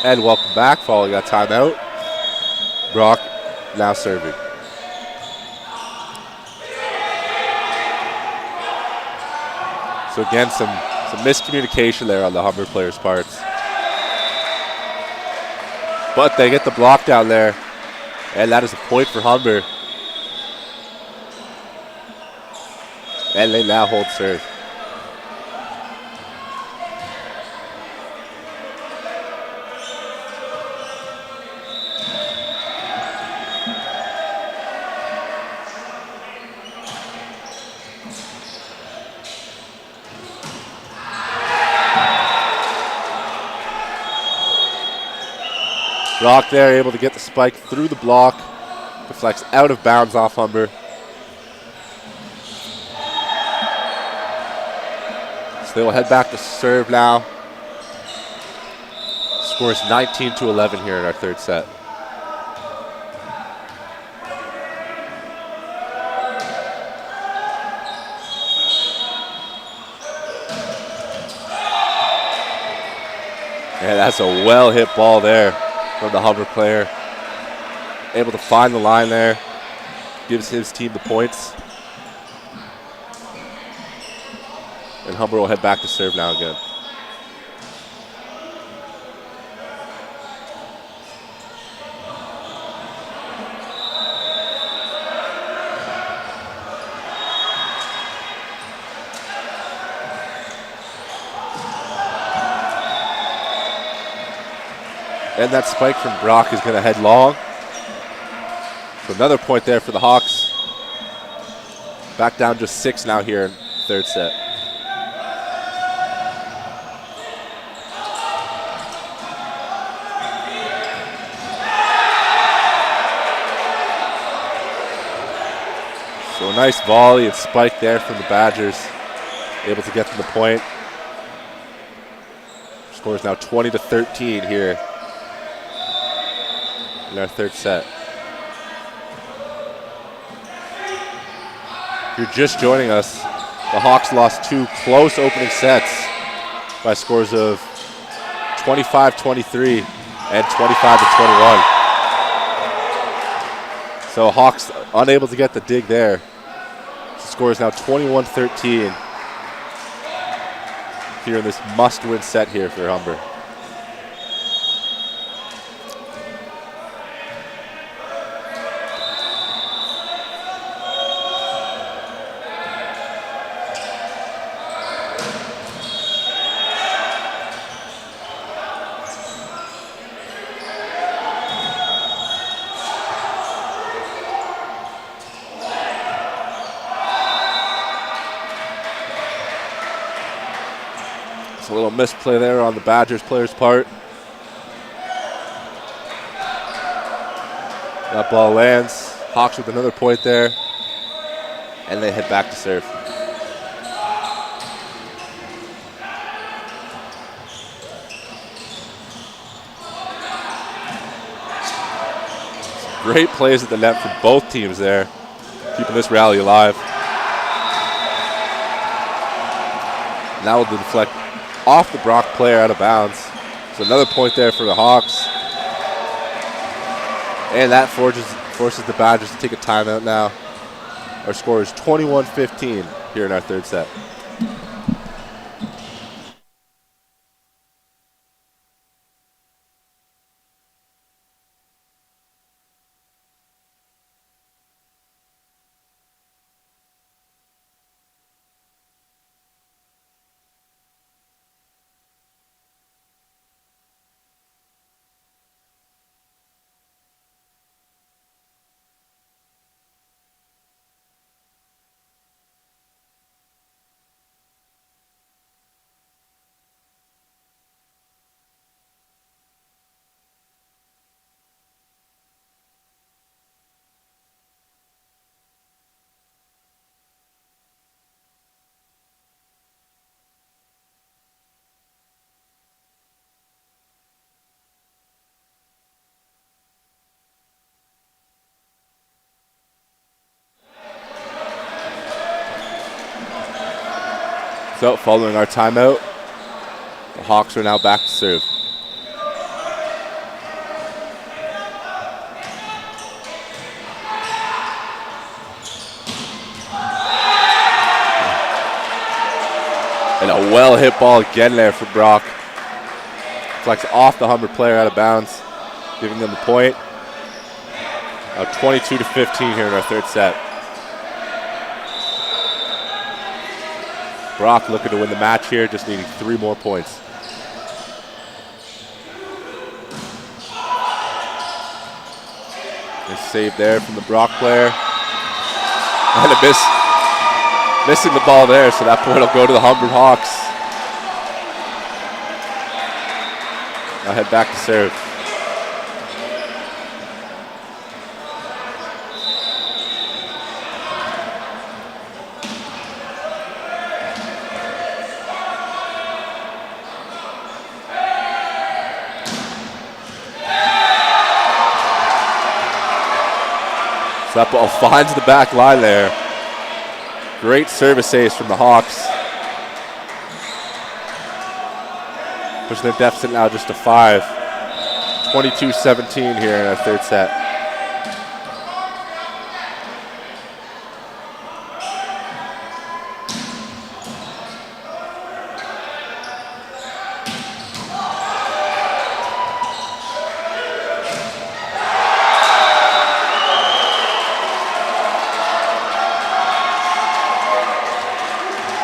And welcome back following that timeout. Brock now serving. So again, some miscommunication there on the Humber players' parts. But they get the block down there, and that is a point for Humber. And they now hold serve. Brock there able to get the spike through the block. Deflects out of bounds off Humber. So they will head back to serve now. Score is 19-11 here in our third set. And that's a well-hit ball there from the Humber player. Able to find the line there. Gives his team the points. And Humber will head back to serve now again. And that spike from Brock is going to head long. So another point there for the Hawks. Back down just 6 now here in third set. So a nice volley and spike there from the Badgers. Able to get to the point. Score is now 20-13 here in our third set. If you're just joining us, the Hawks lost 2 close opening sets by scores of 25-23 and 25-21. So Hawks unable to get the dig there. The score is now 21-13 here in this must-win set here for Humber. It's a little misplay there on the Badgers player's part. That ball lands. Hawks with another point there. And they head back to serve. Great plays at the net for both teams there, keeping this rally alive. Now will deflect off the Brock player out of bounds. So another point there for the Hawks. And that forces the Badgers to take a timeout now. Our score is 21-15 here in our third set. So following our timeout, the Hawks are now back to serve. And a well-hit ball again there for Brock. Flex off the Humber player out of bounds, giving them the point. 22-15 here in our third set. Brock looking to win the match here, just needing 3 more points. Nice save there from the Brock player. And a missing the ball there, so that point will go to the Humber Hawks. I'll head back to serve. So that ball finds the back line there. Great service ace from the Hawks. Pushing their deficit now just to 5. 22-17 here in our third set.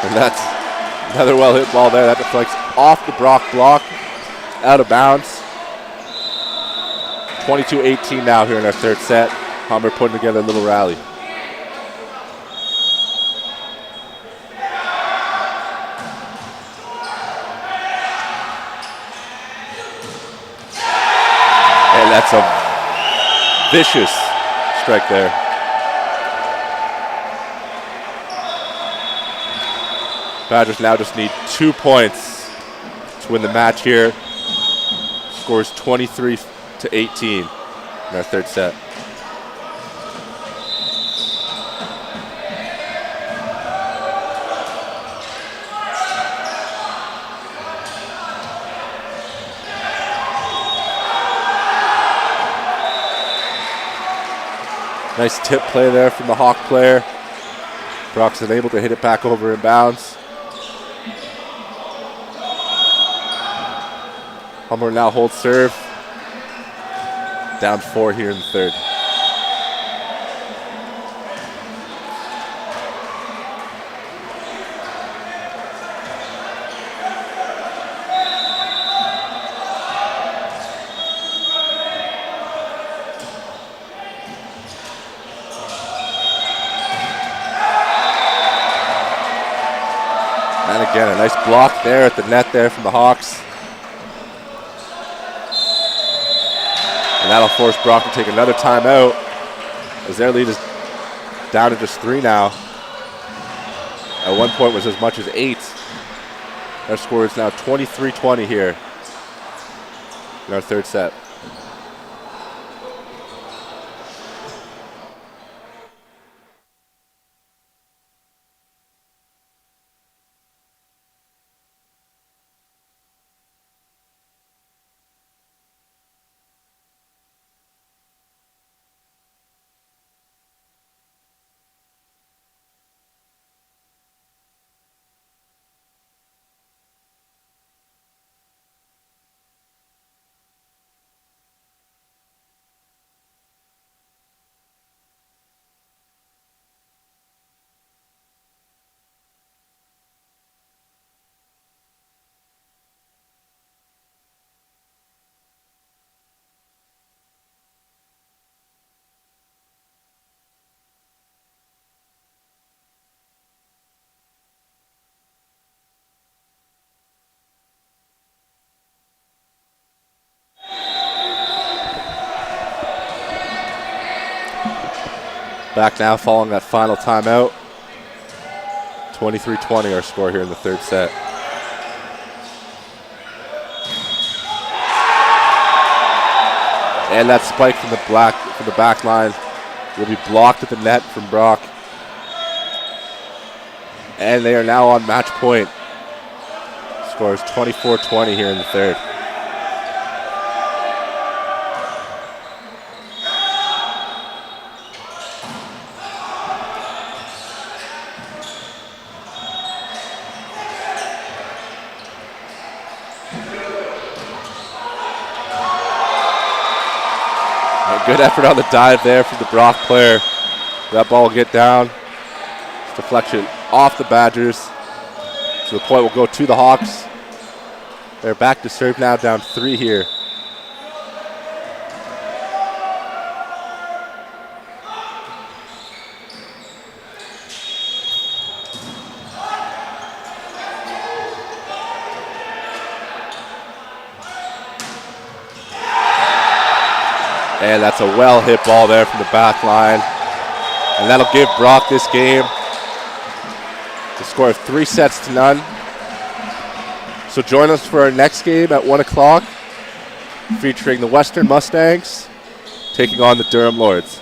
And that's another well-hit ball there. That deflects off the Brock block, out of bounds. 22-18 now here in our third set. Humber putting together a little rally. And that's a vicious strike there. Badgers now just need 2 points to win the match here. Scores 23-18 in our third set. Nice tip play there from the Hawk player. Brock's unable to hit it back over in bounds. Humber now holds serve. Down 4 here in the third. And again, a nice block there at the net there from the Hawks. And that'll force Brock to take another timeout, as their lead is down to just 3 now. At one point was as much as 8. Our score is now 23-20 here in our third set. Back now following that final timeout. 23-20 our score here in the third set. And that spike from the back line will be blocked at the net from Brock. And they are now on match point. Score is 24-20 here in the third. Good effort on the dive there from the Brock player. That ball will get down. Deflection off the Badgers. So the point will go to the Hawks. They're back to serve now, down 3 here. And that's a well-hit ball there from the back line. And that'll give Brock this game the score of 3-0. So join us for our next game at 1 o'clock, featuring the Western Mustangs taking on the Durham Lords.